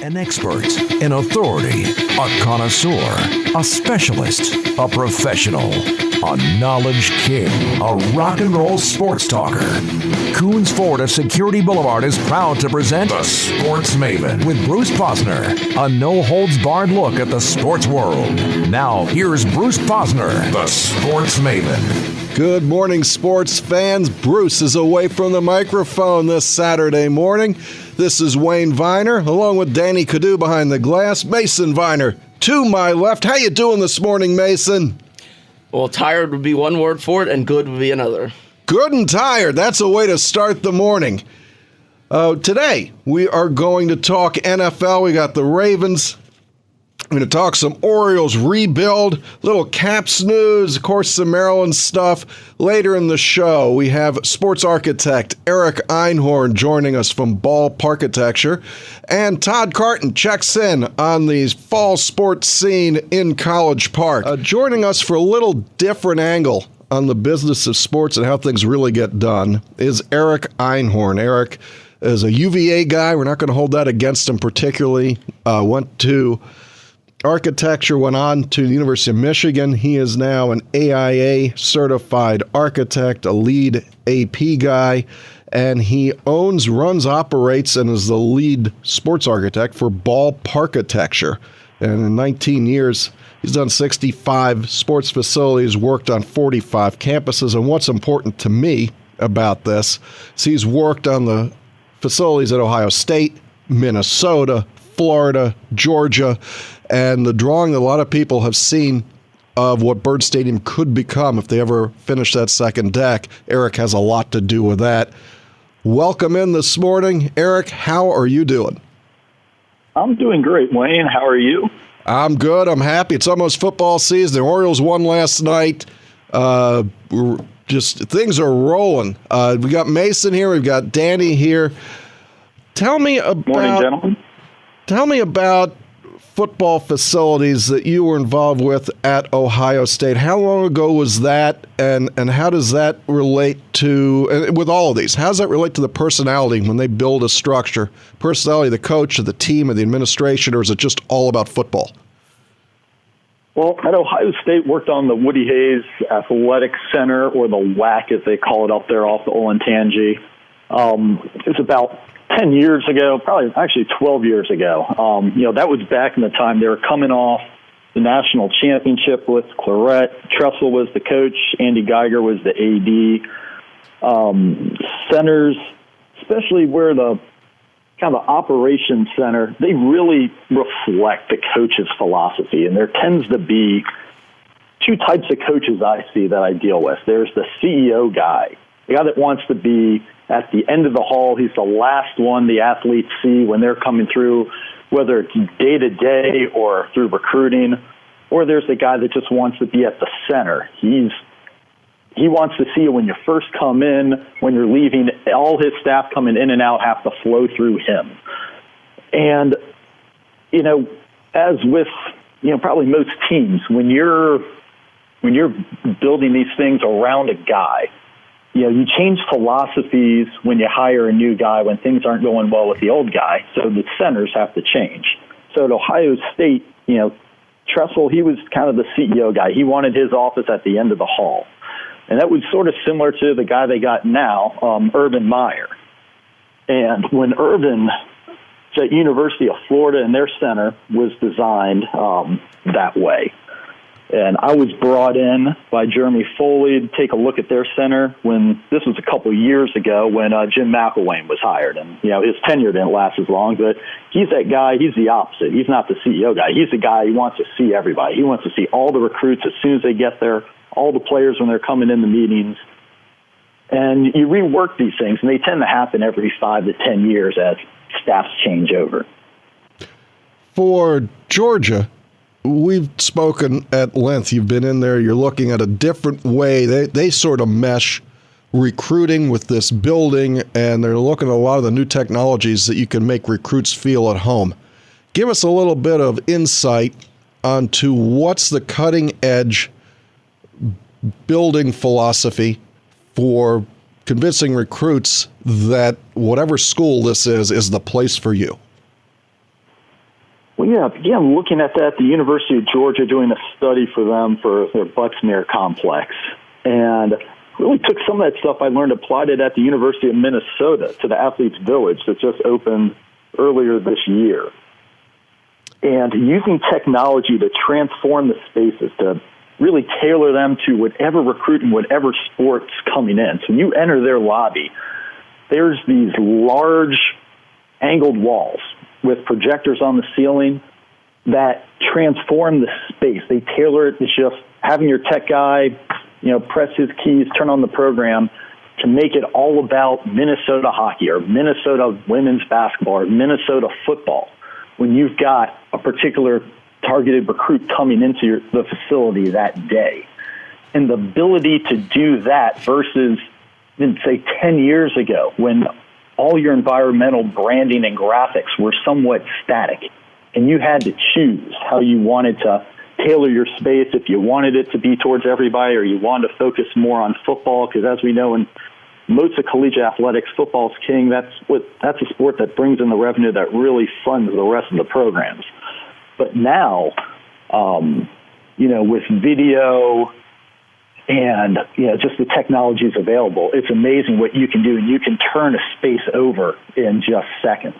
An expert, an authority, a connoisseur, a specialist, a professional, a knowledge king, a rock and roll sports talker. Coons Ford of Security Boulevard is proud to present The Sports Maven with Bruce Posner, a no-holds-barred look at the sports world. Now, here's Bruce Posner, The Sports Maven. Good morning, sports fans. Bruce is away from the microphone this Saturday morning. This is Wayne Viner, along with Danny Cadu behind the glass. Mason Viner, to my left. How you doing this morning, Mason? Well, tired would be one word for it, and good would be another. Good and tired. That's a way to start the morning. Today, we are going to talk NFL. We got the Ravens. We're going to talk some Orioles rebuild, little Caps news, of course, some Maryland stuff. Later in the show, we have sports architect Eric Einhorn joining us from BallParchitecture. And Todd Carton checks in on the fall sports scene in College Park. Joining us for a little different angle on the business of sports and how things really get done is Eric Einhorn. Eric is a UVA guy. We're not going to hold that against him particularly. Went to architecture, went on to the University of Michigan. He is now an AIA certified architect, a lead AP guy, and he owns, runs, operates, and is the lead sports architect for BallParchitecture. And in 19 years, he's done 65 sports facilities, worked on 45 campuses. And what's important to me about this is he's worked on the facilities at Ohio State, Minnesota, Florida, Georgia, and the drawing that a lot of people have seen of what Bird Stadium could become if they ever finish that second deck. Eric has a lot to do with that. Welcome in this morning. Eric, how are you doing? I'm doing great, Wayne. How are you? I'm good. I'm happy. It's almost football season. The Orioles won last night. Things are rolling. We got Mason here. We've got Danny here. Morning, gentlemen. Tell me about football facilities that you were involved with at Ohio State. How long ago was that, and how does that relate to, with all of these, how does that relate to the personality when they build a structure? Personality of the coach, of the team, of the administration, or is it just all about football? Well, at Ohio State, worked on the Woody Hayes Athletic Center, or the WAC as they call it up there off the Olentangy. It's about 10 years ago, probably actually 12 years ago. That was back in the time they were coming off the national championship with Claret. Tressel was the coach. Andy Geiger was the AD. Centers, especially where the kind of the operations center, they really reflect the coach's philosophy. And there tends to be two types of coaches I see that I deal with. There's the CEO guy, the guy that wants to be at the end of the hall. He's the last one the athletes see when they're coming through, whether it's day-to-day or through recruiting. Or there's the guy that just wants to be at the center. He wants to see you when you first come in, when you're leaving. All his staff coming in and out have to flow through him. And, as with, probably most teams, when you're building these things around a guy, you change philosophies when you hire a new guy when things aren't going well with the old guy, so the centers have to change. So at Ohio State, Tressel, he was kind of the CEO guy. He wanted his office at the end of the hall. And that was sort of similar to the guy they got now, Urban Meyer. And when Urban, at University of Florida, and their center was designed that way. And I was brought in by Jeremy Foley to take a look at their center when this was a couple of years ago when Jim McElwain was hired. And, his tenure didn't last as long, but he's that guy. He's the opposite. He's not the CEO guy. He's the guy who wants to see everybody. He wants to see all the recruits as soon as they get there, all the players when they're coming in the meetings. And you rework these things, and they tend to happen every 5 to 10 years as staffs change over. For Georgia, we've spoken at length. You've been in there. You're looking at a different way. They sort of mesh recruiting with this building, and they're looking at a lot of the new technologies that you can make recruits feel at home. Give us a little bit of insight onto what's the cutting edge building philosophy for convincing recruits that whatever school this is the place for you. Again, looking at that, the University of Georgia doing a study for them for their Bucksmere complex, and really took some of that stuff I learned, applied it at the University of Minnesota to the Athletes Village that just opened earlier this year. And using technology to transform the spaces, to really tailor them to whatever recruit and whatever sport's coming in. So when you enter their lobby, there's these large angled walls with projectors on the ceiling that transform the space. They tailor it. It's just having your tech guy, press his keys, turn on the program to make it all about Minnesota hockey or Minnesota women's basketball or Minnesota football. When you've got a particular targeted recruit coming into the facility that day. And the ability to do that versus, say, 10 years ago when all your environmental branding and graphics were somewhat static, and you had to choose how you wanted to tailor your space, if you wanted it to be towards everybody or you wanted to focus more on football, because as we know in most of collegiate athletics, football's king. That's a sport that brings in the revenue that really funds the rest of the programs. But now, with video and just the technologies available, it's amazing what you can do, and you can turn a space over in just seconds.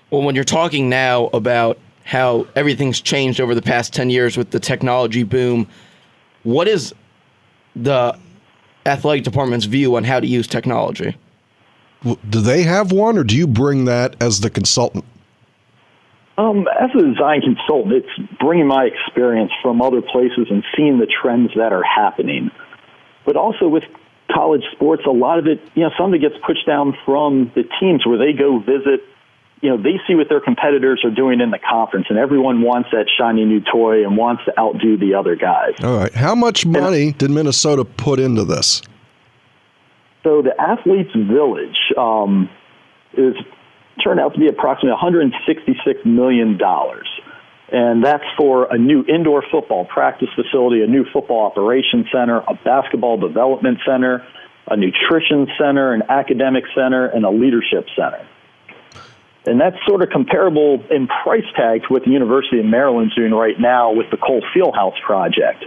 Well, when you're talking now about how everything's changed over the past 10 years with the technology boom, what is the athletic department's view on how to use technology? Do they have one, or do you bring that as the consultant? As a design consultant, it's bringing my experience from other places and seeing the trends that are happening. But also with college sports, a lot of it, some of it gets pushed down from the teams where they go visit. They see what their competitors are doing in the conference, and everyone wants that shiny new toy and wants to outdo the other guys. All right. How much money did Minnesota put into this? So the Athletes Village is turned out to be approximately $166 million. And that's for a new indoor football practice facility, a new football operations center, a basketball development center, a nutrition center, an academic center, and a leadership center. And that's sort of comparable in price tag to what the University of Maryland's doing right now with the Cole Fieldhouse project.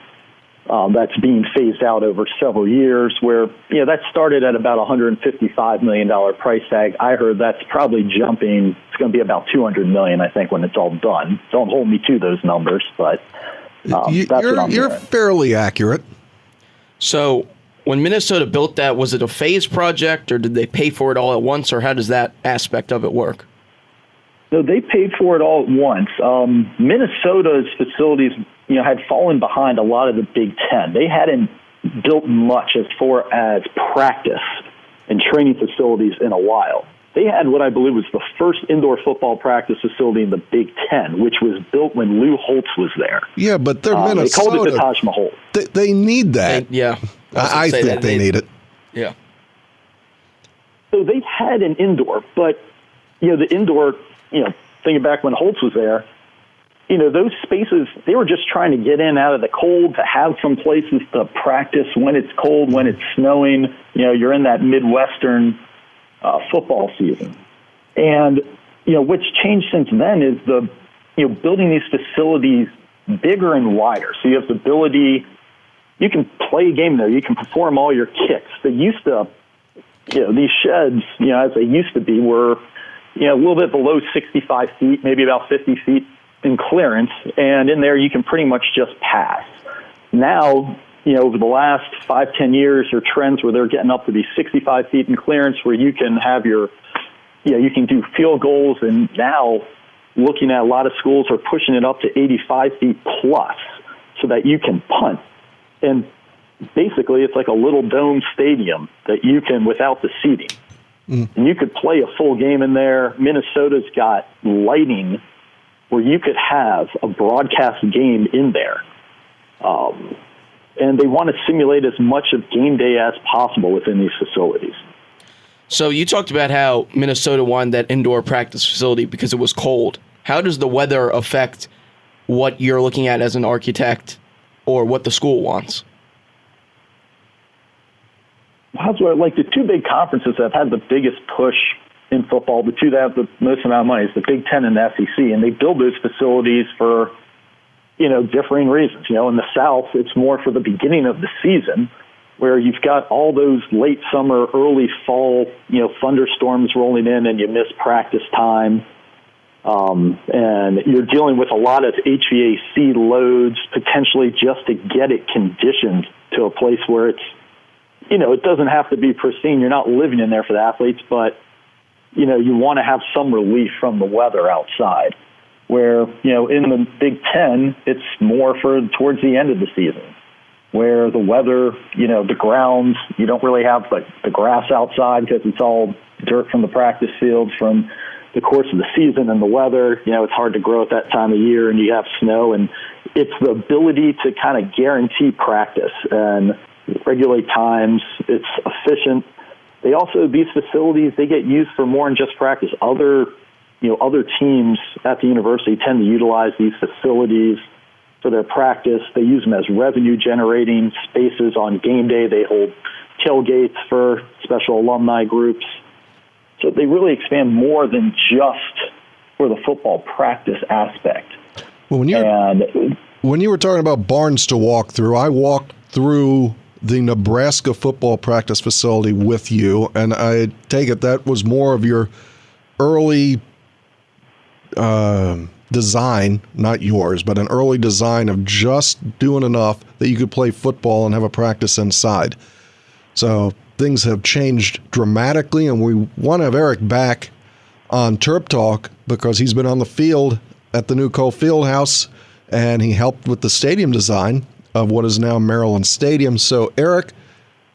That's being phased out over several years, where that started at about $155 million price tag. I heard that's probably jumping. It's going to be about $200 million, I think, when it's all done. Don't hold me to those numbers, but you're fairly accurate. So when Minnesota built that, was it a phased project, or did they pay for it all at once, or how does that aspect of it work? So they paid for it all at once. Minnesota's facilities, had fallen behind a lot of the Big Ten. They hadn't built much as far as practice and training facilities in a while. They had what I believe was the first indoor football practice facility in the Big Ten, which was built when Lou Holtz was there. Yeah, but they're Minnesota. They called it the Taj Mahal. They need that. I think they need it. Yeah. So they had an indoor, but the indoor, thinking back when Holtz was there, those spaces, they were just trying to get in out of the cold, to have some places to practice when it's cold, when it's snowing. You're in that Midwestern football season. And, what's changed since then is building these facilities bigger and wider. So you have the ability, you can play a game there, you can perform all your kicks. They used to, these sheds, as they used to be, were, a little bit below 65 feet, maybe about 50 feet in clearance, and in there you can pretty much just pass. Now, over the last 5-10 years, there are trends where they're getting up to be 65 feet in clearance, where you can have you can do field goals, and now looking at a lot of schools are pushing it up to 85 feet plus so that you can punt. And basically it's like a little dome stadium that you can, without the seating. And you could play a full game in there. Minnesota's got lighting where you could have a broadcast game in there. And they want to simulate as much of game day as possible within these facilities. So you talked about how Minnesota wanted that indoor practice facility because it was cold. How does the weather affect what you're looking at as an architect or what the school wants? That's where, the two big conferences that have had the biggest push in football, the two that have the most amount of money is the Big Ten and the SEC, and they build those facilities for, differing reasons. In the South, it's more for the beginning of the season, where you've got all those late summer, early fall, thunderstorms rolling in, and you miss practice time. And you're dealing with a lot of HVAC loads, potentially just to get it conditioned to a place where it's, it doesn't have to be pristine. You're not living in there for the athletes, but, you want to have some relief from the weather outside. Where, in the Big Ten, it's more for towards the end of the season, where the weather, the grounds, you don't really have the grass outside because it's all dirt from the practice fields from the course of the season and the weather. It's hard to grow at that time of year, and you have snow, and it's the ability to kind of guarantee practice and regulate times. It's efficient. They also, these facilities, they get used for more than just practice. Other teams at the university tend to utilize these facilities for their practice. They use them as revenue-generating spaces on game day. They hold tailgates for special alumni groups. So they really expand more than just for the football practice aspect. Well, when you were talking about barns to walk through, I walked through the Nebraska football practice facility with you, and I take it that was more of your early design, not yours, but an early design of just doing enough that you could play football and have a practice inside. So things have changed dramatically, and we want to have Eric back on Terp Talk because he's been on the field at the new Cole Fieldhouse, and he helped with the stadium design of what is now Maryland Stadium. So, Eric,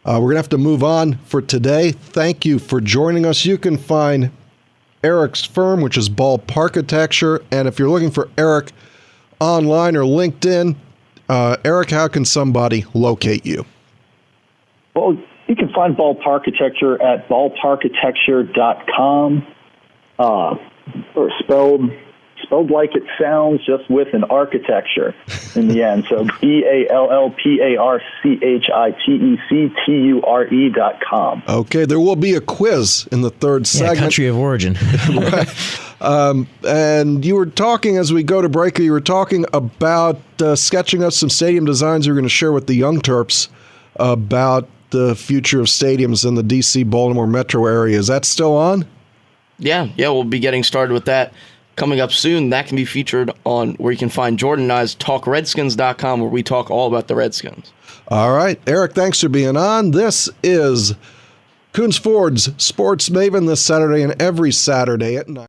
we're going to have to move on for today. Thank you for joining us. You can find Eric's firm, which is BallParchitecture, and if you're looking for Eric online or LinkedIn, Eric, how can somebody locate you? Well, you can find BallParchitecture at ballparchitecture.com, or spelled like it sounds, just with an architecture in the end. So BallParchitecture.com. Okay, there will be a quiz in the third segment. Country of origin. Right. And you were talking, as we go to break, you were talking about sketching us some stadium designs you're going to share with the Young Terps about the future of stadiums in the D.C. Baltimore metro area. Is that still on? Yeah, we'll be getting started with that coming up soon. That can be featured on where you can find Jordan and I's TalkRedskins.com, where we talk all about the Redskins. All right. Eric, thanks for being on. This is Coons Ford's Sports Maven this Saturday and every Saturday at 9.